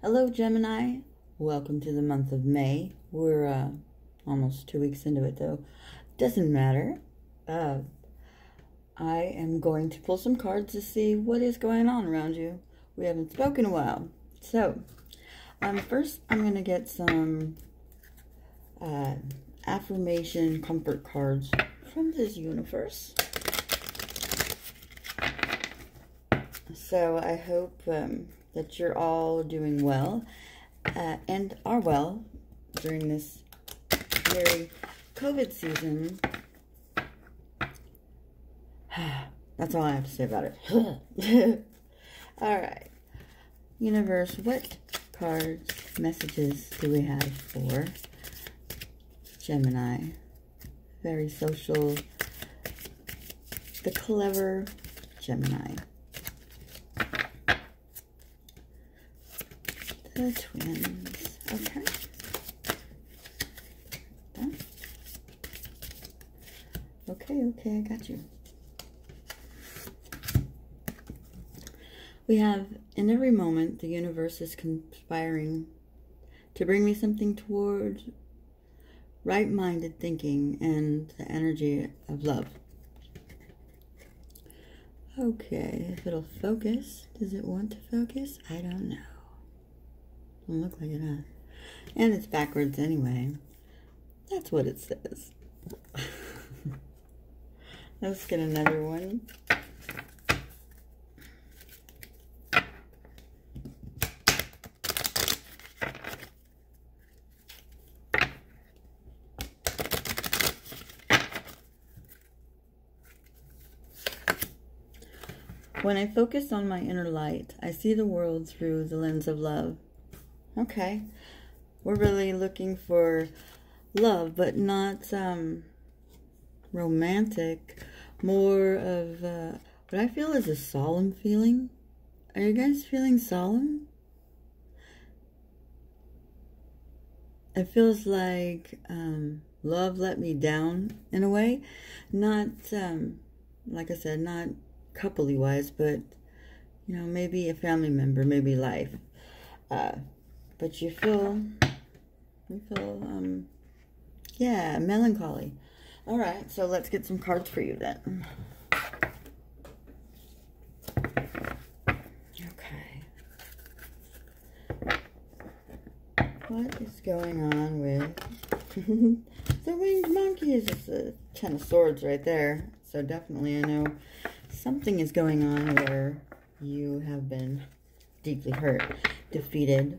Hello, Gemini. Welcome to the month of May. We're almost 2 weeks into it, though. Doesn't matter. I am going to pull some cards to see what is going on around you. We haven't spoken in a while. So, first I'm going to get some affirmation comfort cards from this universe. So I hope that you're all doing well and are well during this very COVID season. That's all I have to say about it. Alright. Universe, what cards, messages do we have for Gemini? Very social, the clever Gemini. The twins. Okay. Done. Okay, I got you. We have, in every moment, the universe is conspiring to bring me something towards right-minded thinking and the energy of love. Okay, if it'll focus. Does it want to focus? I don't know. Doesn't look like it, huh? And it's backwards anyway. That's what it says. Let's get another one. When I focus on my inner light, I see the world through the lens of love. Okay, we're really looking for love, but not romantic. More of what I feel is a solemn feeling. Are you guys feeling solemn? It feels like love let me down in a way. Not, like I said, not coupley wise, but, you know, maybe a family member, maybe life. But you feel, yeah, melancholy. All right, so let's get some cards for you then. Okay. What is going on with the winged monkeys? It's a 10 of swords right there. So definitely I know something is going on where you have been deeply hurt, defeated,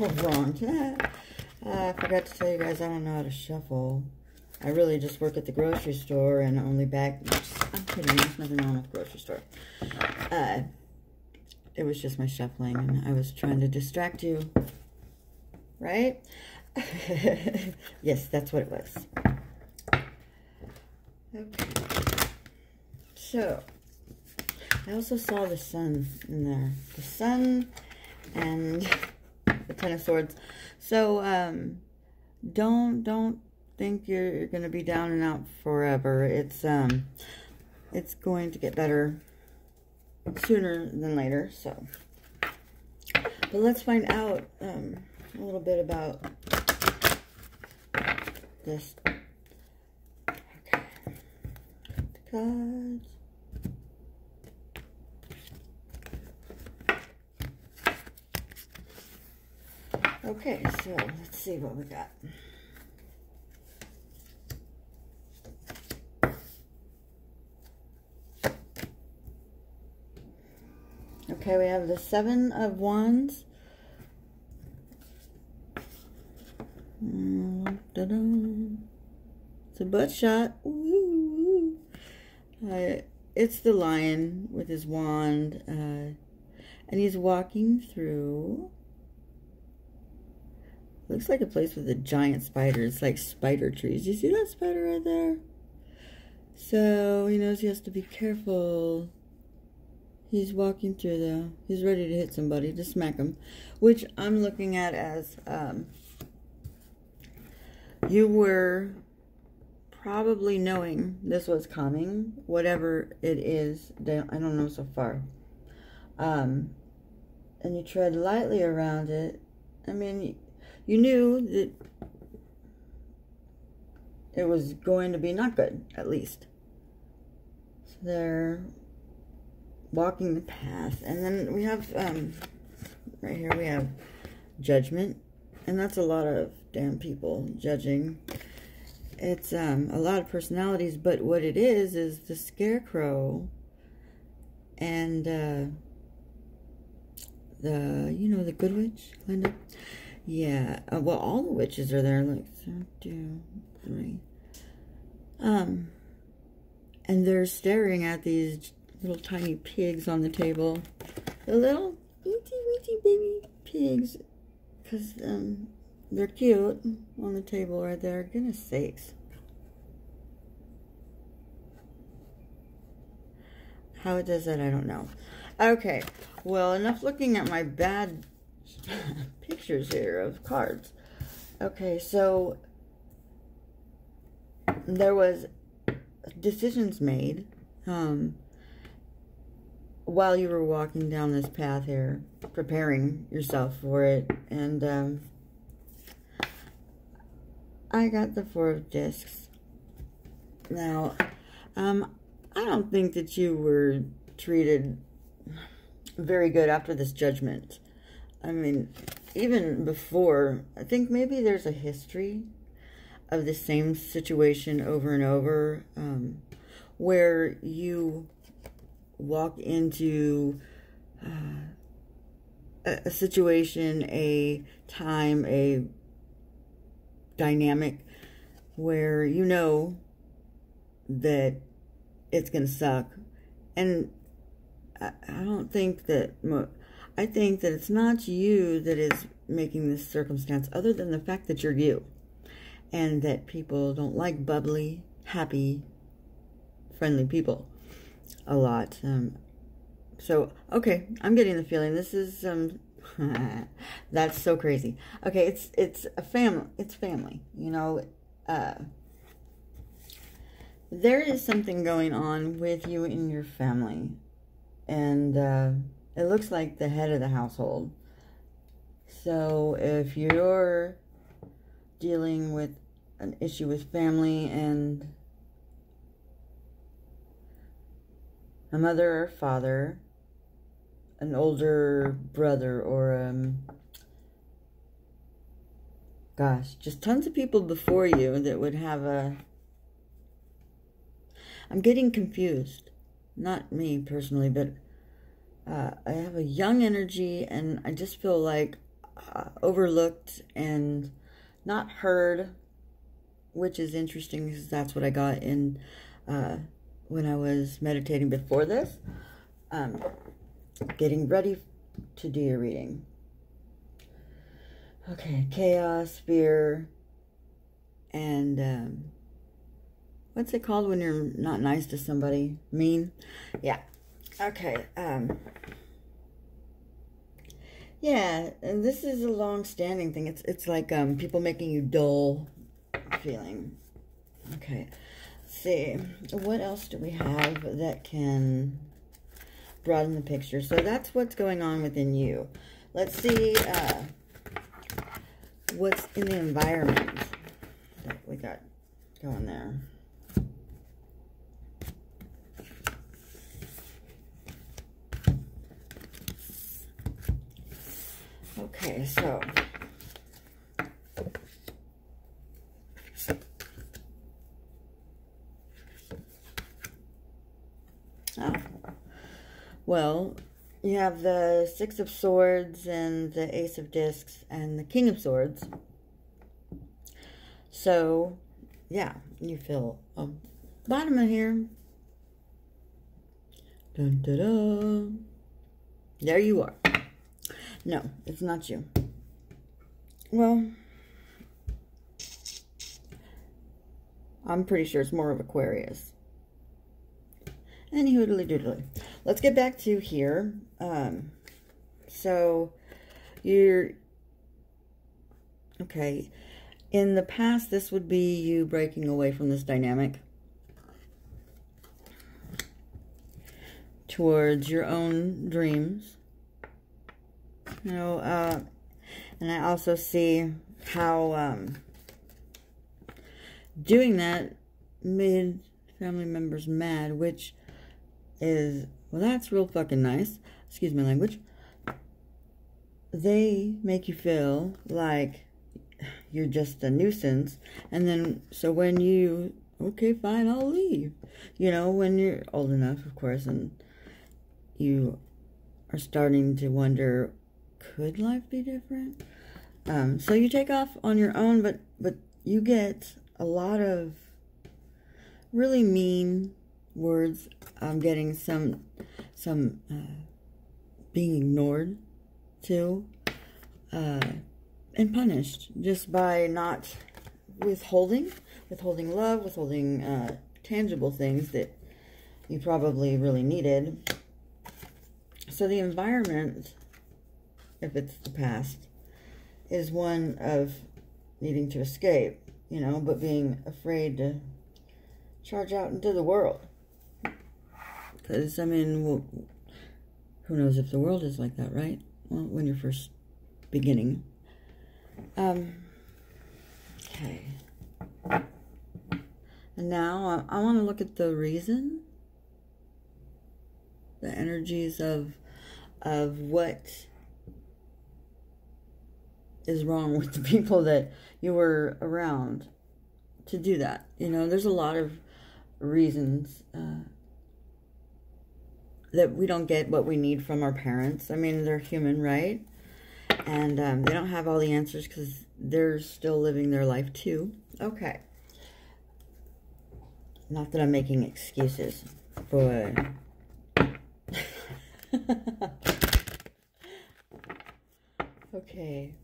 wronged. I forgot to tell you guys, I don't know how to shuffle. I really just work at the grocery store and only bag. I'm kidding, there's nothing wrong with the grocery store. It was just my shuffling, and I was trying to distract you. Right? Yes, that's what it was. Okay. So, I also saw the sun in there. The sun and the 10 of swords. So, don't think you're going to be down and out forever. It's going to get better sooner than later. So, but let's find out a little bit about this. Okay, the cards. Okay, so let's see what we got. Okay, we have the 7 of Wands. It's a butt shot. Ooh. It's the lion with his wand, and he's walking through. Looks like a place with a giant spider. It's like spider trees. You see that spider right there? So he knows he has to be careful. He's walking through though. He's ready to hit somebody, to smack him. Which I'm looking at as you were probably knowing this was coming. Whatever it is, I don't know so far. and you tread lightly around it. I mean, you knew that it was going to be not good, at least. So they're walking the path. And then we have, right here we have judgment. And that's a lot of damn people judging. It's a lot of personalities, but what it is the scarecrow and the good witch, Linda. Yeah, well, all the witches are there, like 1, 2, 3. And they're staring at these little tiny pigs on the table. The little itty-witty baby pigs. Because they're cute on the table right there. Goodness sakes. How it does that, I don't know. Okay, well, enough looking at my bad pictures here of cards. Okay, so there was decisions made while you were walking down this path here, preparing yourself for it, and I got the 4 of discs. Now, I don't think that you were treated very good after this judgment. I mean, even before, I think maybe there's a history of the same situation over and over, where you walk into a situation, a time, a dynamic where you know that it's going to suck. And I don't think that, I think that it's not you that is making this circumstance, other than the fact that you're you. And that people don't like bubbly, happy, friendly people a lot. So, okay, I'm getting the feeling this is, that's so crazy. Okay, it's a family, it's family, you know. There is something going on with you in your family. And it looks like the head of the household. So if you're dealing with an issue with family and a mother or father, an older brother, or gosh, just tons of people before you that would have a, I'm getting confused. Not me personally, but I have a young energy, and I just feel like overlooked and not heard, which is interesting because that's what I got in when I was meditating before this. Getting ready to do your reading. Okay, chaos, fear, and what's it called when you're not nice to somebody? Mean? Yeah. Okay. Yeah, and this is a long-standing thing. It's like people making you dull feeling. Okay. Let's see. What else do we have that can broaden the picture? So that's what's going on within you. Let's see what's in the environment that we got going there. Okay, so well, you have the 6 of Swords and the Ace of Discs and the King of Swords. So, yeah, you feel bottom of here. Dun, dun, dun. There you are. No, it's not you. Well, I'm pretty sure it's more of Aquarius. Any hoodly doodly. Let's get back to here. So, you're... Okay. In the past, this would be you breaking away from this dynamic towards your own dreams. You know, and I also see how doing that made family members mad, which is, well, that's real fucking nice. Excuse my language. They make you feel like you're just a nuisance. And then, so when you, okay, fine, I'll leave. You know, when you're old enough, of course, and you are starting to wonder, could life be different? So you take off on your own, but you get a lot of really mean words. I'm getting some being ignored too, and punished just by not withholding love, withholding tangible things that you probably really needed. So the environment, if it's the past, is one of needing to escape, you know, but being afraid to charge out into the world. Because, I mean, well, who knows if the world is like that, right? Well, when you're first beginning. Okay. And now I want to look at the reason, the energies of what is wrong with the people that you were around to do that. You know, there's a lot of reasons that we don't get what we need from our parents. I mean, they're human, right? And they don't have all the answers because they're still living their life too. Okay. Not that I'm making excuses, but okay.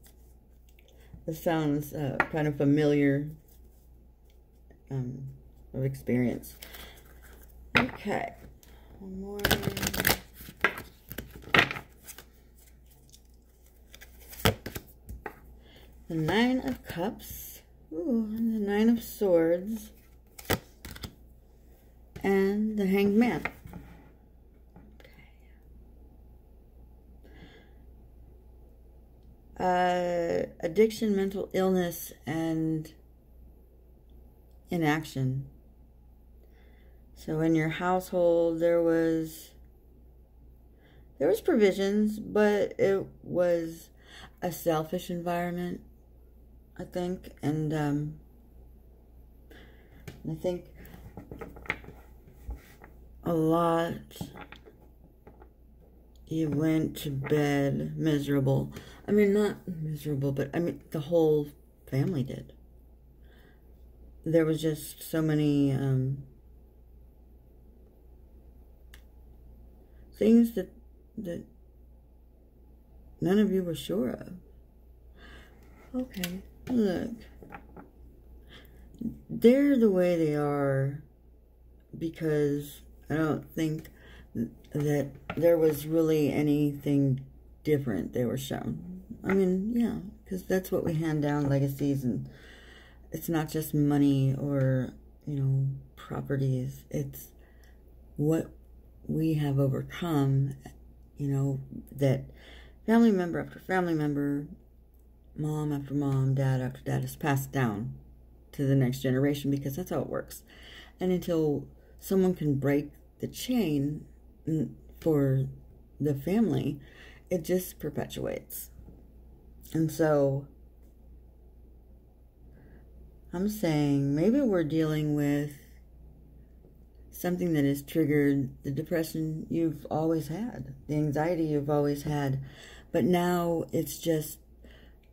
This sounds kind of familiar of experience. Okay. One more. The Nine of Cups. Ooh, and the Nine of Swords. And the Hanged Man. Okay. Addiction, mental illness, and inaction. So in your household, there was provisions, but it was a selfish environment, I think. And I think a lot, you went to bed miserable. I mean, not miserable, but I mean, the whole family did. There was just so many things that none of you were sure of. Okay, look. They're the way they are because I don't think that there was really anything different they were shown. I mean, yeah, because that's what we hand down, legacies, and it's not just money or, you know, properties. It's what we have overcome, you know, that family member after family member, mom after mom, dad after dad is passed down to the next generation, because that's how it works. And until someone can break the chain for the family, it just perpetuates. And so I'm saying maybe we're dealing with something that has triggered the depression you've always had, the anxiety you've always had, but now it's just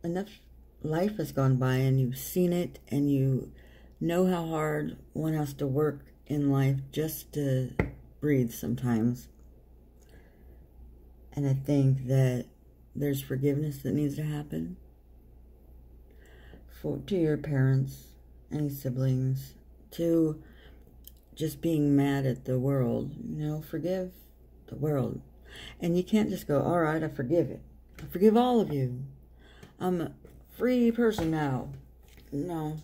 enough life has gone by and you've seen it and you know how hard one has to work in life just to breathe sometimes. And I think that there's forgiveness that needs to happen to your parents, any siblings, to just being mad at the world. You know, forgive the world. And you can't just go, all right, I forgive it. I forgive all of you. I'm a free person now. No.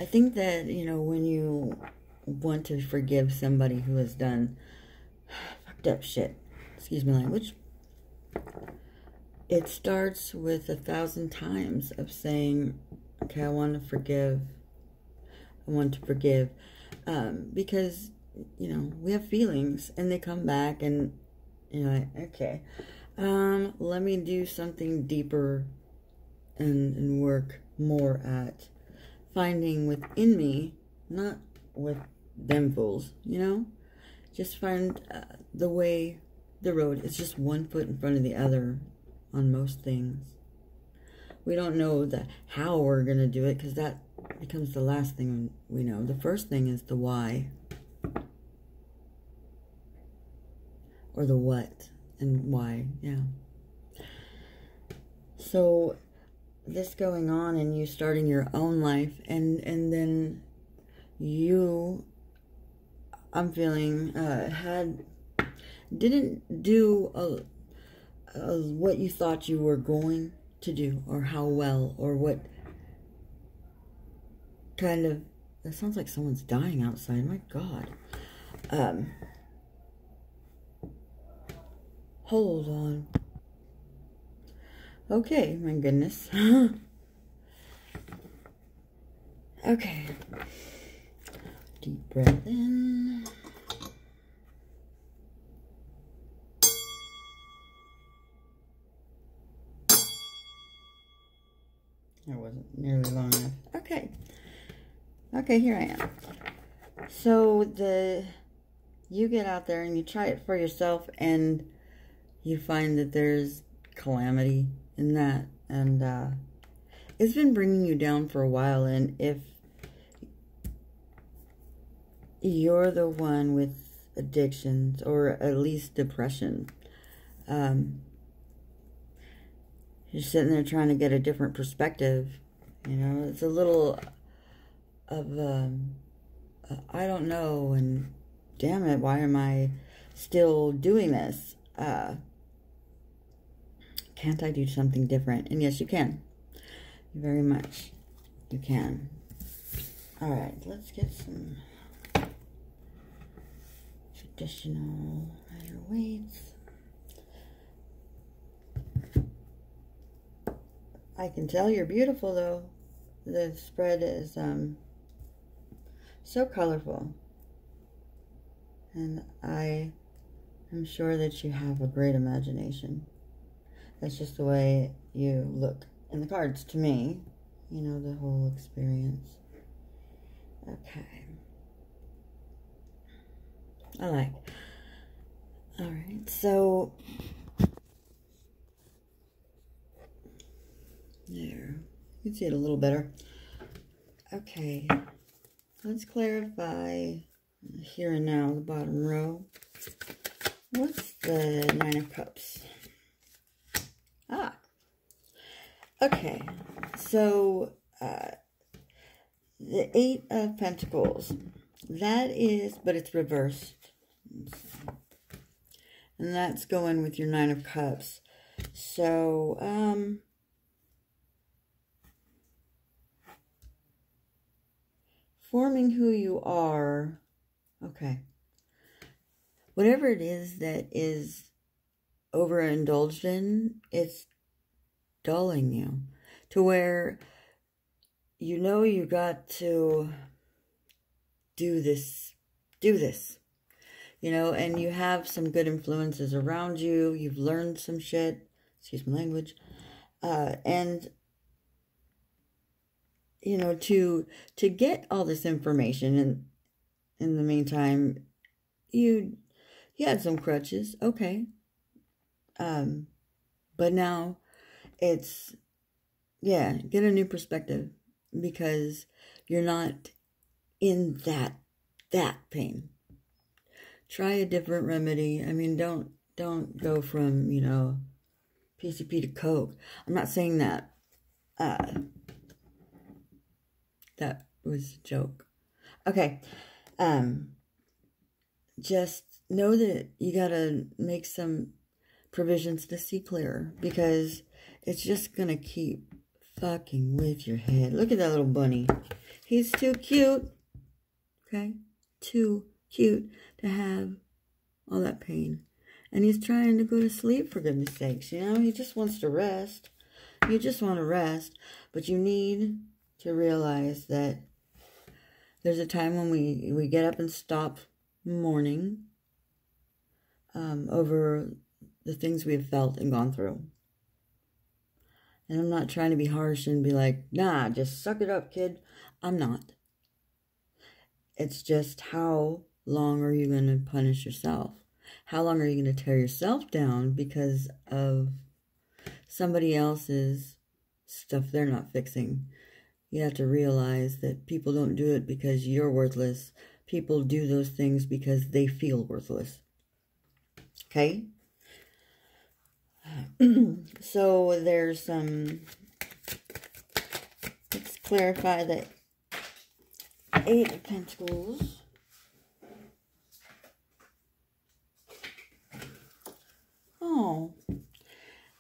I think that, you know, when you want to forgive somebody who has done fucked up shit, excuse my language, it starts with 1,000 times of saying, okay, I want to forgive. I want to forgive. Because, you know, we have feelings and they come back and you're like, okay, let me do something deeper and work more at finding within me, not with them fools, you know? Just find the way, the road. It's just one foot in front of the other on most things. We don't know how we're going to do it, because that becomes the last thing we know. The first thing is the why. Or the what and why, yeah. So this going on and you starting your own life, and then you, I'm feeling, didn't do what you thought you were going to do, or how well, or what kind of, that sounds like someone's dying outside, my God. Hold on. Okay, my goodness. Okay. Deep breath in. That wasn't nearly long enough. Okay. Okay, here I am. So you get out there and you try it for yourself, and you find that there's calamity in that, and it's been bringing you down for a while. And if you're the one with addictions, or at least depression, you're sitting there trying to get a different perspective, you know, it's a little of I don't know, and damn it, why am I still doing this? Can't I do something different? And yes, you can. Very much. You can. Alright, let's get some traditional lighter weights. I can tell you're beautiful, though. The spread is so colorful. And I am sure that you have a great imagination. That's just the way you look in the cards to me. You know, the whole experience. Okay. I like. Alright, so there. You can see it a little better. Okay. Let's clarify here and now, the bottom row. What's the Nine of Cups? Ah. Okay. So, the Eight of Pentacles. That is, but it's reversed. And that's going with your Nine of Cups. So, forming who you are. Okay. Whatever it is that is overindulged in, it's dulling you to where you know you got to do this, you know, and you have some good influences around you. You've learned some shit, excuse my language, and you know, to get all this information, and in the meantime, you had some crutches, okay, but now it's, yeah, get a new perspective, because you're not in that pain. Try a different remedy. I mean, don't go from, you know, PCP to Coke. I'm not saying that. That was a joke. Okay. Just know that you gotta make some provisions to see clearer, because it's just gonna keep fucking with your head. Look at that little bunny. He's too cute. Okay? Too cute to have all that pain. And he's trying to go to sleep, for goodness sakes. You know, he just wants to rest. You just want to rest. But you need to realize that there's a time when we get up and stop mourning over the things we have felt and gone through. And I'm not trying to be harsh and be like, nah, just suck it up, kid. I'm not. It's just, how long are you going to punish yourself? How long are you going to tear yourself down because of somebody else's stuff they're not fixing? You have to realize that people don't do it because you're worthless. People do those things because they feel worthless. Okay? So there's some, let's clarify that 8 of Pentacles. Oh,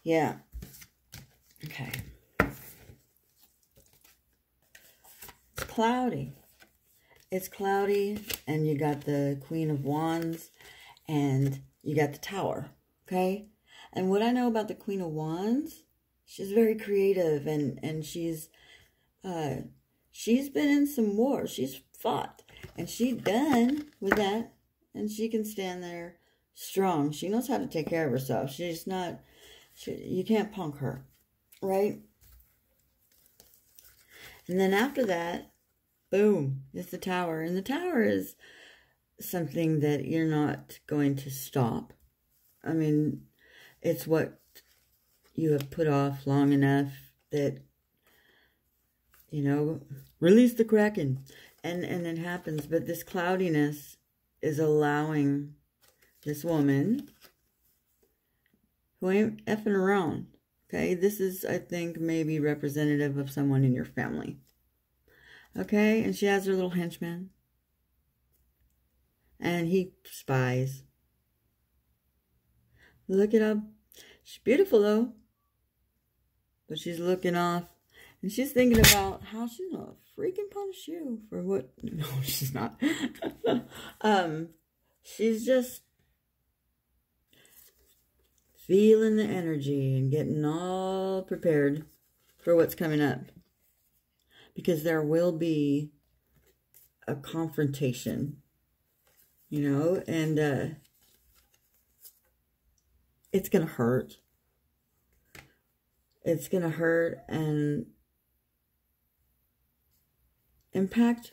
yeah. Okay. It's cloudy. It's cloudy, and you got the Queen of Wands, and you got the Tower, okay? And what I know about the Queen of Wands, she's very creative, and she's been in some war. She's fought, and she's done with that, and she can stand there strong. She knows how to take care of herself. She's not, you can't punk her, right? And then after that, boom, is the Tower. And the Tower is something that you're not going to stop. I mean, it's what you have put off long enough that, you know, release the Kraken. And it happens. But this cloudiness is allowing this woman who ain't effing around. Okay, this is, I think, maybe representative of someone in your family. Okay, and she has her little henchman. And he spies. Look it up. She's beautiful, though. But she's looking off. And she's thinking about how she's gonna freaking punish you for what... No, she's not. She's just feeling the energy and getting all prepared for what's coming up. Because there will be a confrontation, you know, and it's going to hurt. It's going to hurt and impact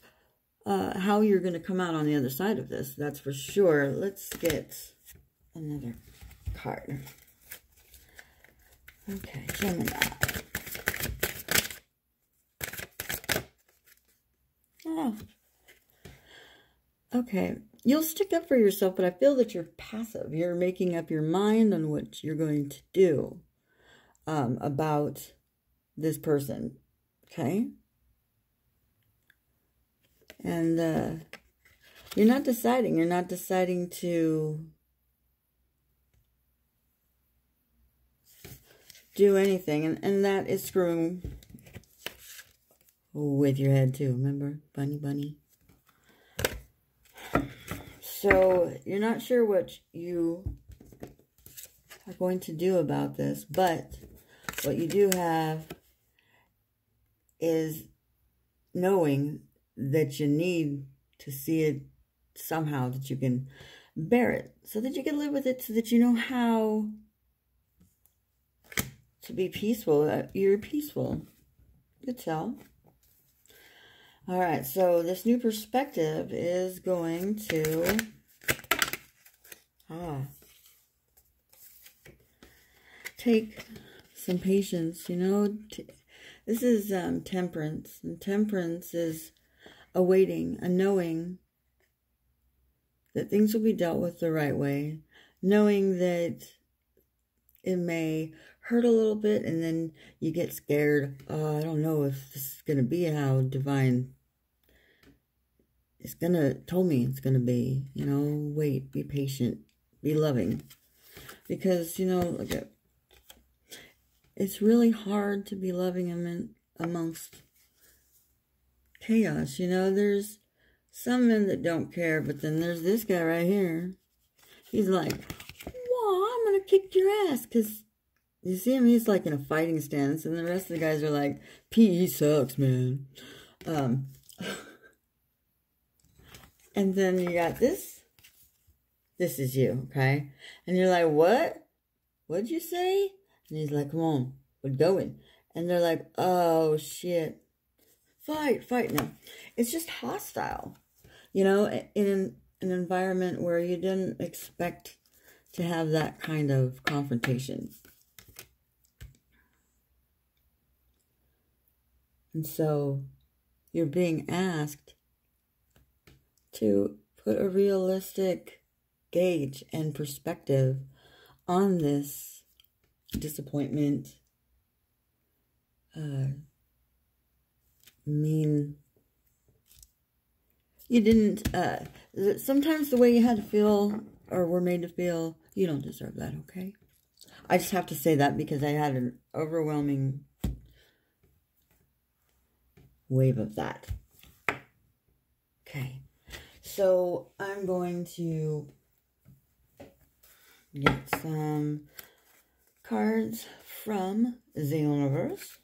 how you're going to come out on the other side of this. That's for sure. Let's get another card. Okay, Gemini. Oh. Okay. You'll stick up for yourself, but I feel that you're passive. You're making up your mind on what you're going to do about this person. Okay? And you're not deciding. You're not deciding to do anything. And that is screwing with your head too. Remember? Bunny, bunny. So you're not sure what you are going to do about this. But what you do have is knowing that you need to see it somehow, that you can bear it, so that you can live with it, so that you know how to be peaceful. You're peaceful. You could tell. All right, so this new perspective is going to take some patience, you know. This is temperance, and temperance is awaiting, a knowing that things will be dealt with the right way, knowing that it may hurt a little bit, and then you get scared. I don't know if this is going to be how divine is told me it's going to be. You know, wait, be patient, be loving. Because, you know, like, it's really hard to be loving amongst chaos. You know, there's some men that don't care, but then there's this guy right here. He's like, oh, I'm going to kick your ass. Because you see him, he's like in a fighting stance. And the rest of the guys are like, PE sucks, man. And then you got this. This is you, okay? And you're like, what? What'd you say? And he's like, come on, we're going. And they're like, oh, shit. Fight. No. It's just hostile. You know, in an environment where you didn't expect to have that kind of confrontation. And so you're being asked to put a realistic gauge and perspective on this disappointment, you didn't, sometimes the way you had to feel or were made to feel, you don't deserve that, okay? I just have to say that because I had an overwhelming wave of that. Okay, so I'm going to get some cards from the universe.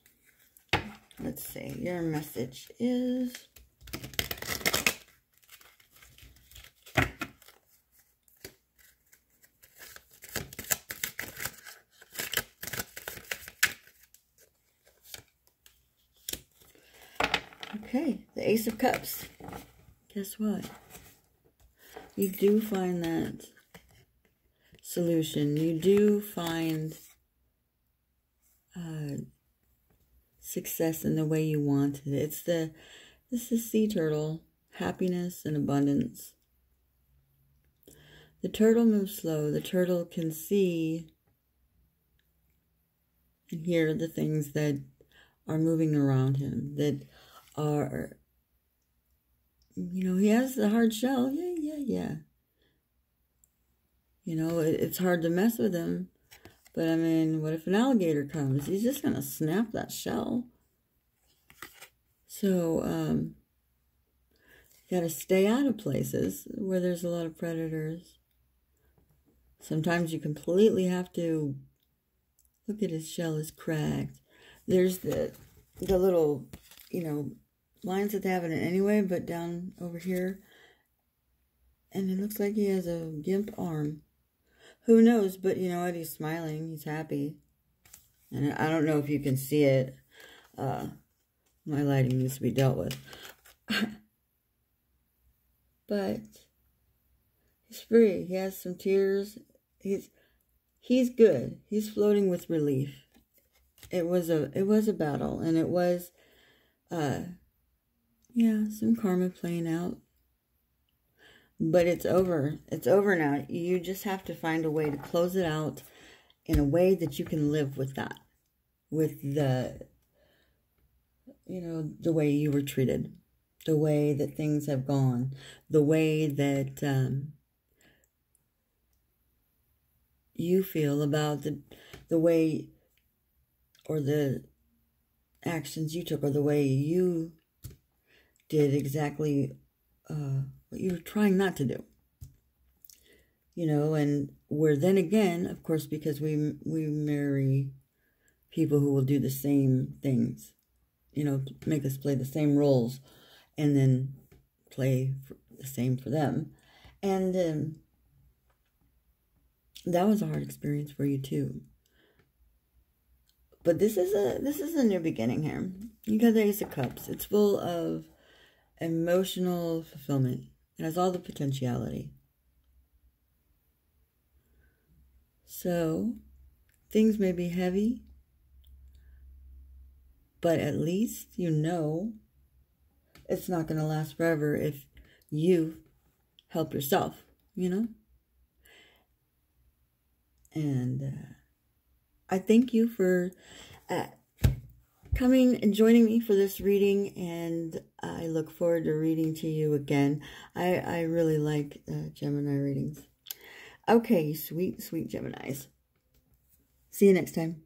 Let's see, your message is... Okay, the Ace of Cups. Guess what? You do find that solution. You do find success in the way you wanted it. This is sea turtle, happiness and abundance. The turtle moves slow. The turtle can see and hear the things that are moving around him, that are, you know, he has the hard shell. Yeah. You know, it's hard to mess with him. But, I mean, what if an alligator comes? He's just going to snap that shell. So, you got to stay out of places where there's a lot of predators. Sometimes you completely have to look at his shell is cracked. There's the little, you know, lines that they have in it anyway, but down over here. And it looks like he has a gimp arm. Who knows, but you know what? He's smiling. He's happy. And I don't know if you can see it. My lighting needs to be dealt with. But he's free. He has some tears. He's good. He's floating with relief. It was a battle, and it was yeah, some karma playing out. But it's over. It's over now. You just have to find a way to close it out in a way that you can live with that. With the, you know, the way you were treated. The way that things have gone. The way that you feel about the way or the actions you took or the way you did exactly what you were trying not to do. You know, and we're then again, of course, because we marry people who will do the same things, you know, make us play the same roles and then play the same for them. And that was a hard experience for you too. But this is a new beginning here. You got the Ace of Cups. It's full of emotional fulfillment. It has all the potentiality. So, things may be heavy, but at least you know it's not going to last forever if you help yourself, you know? And I thank you for coming and joining me for this reading, and I look forward to reading to you again. I really like Gemini readings. Okay, sweet Geminis. See you next time.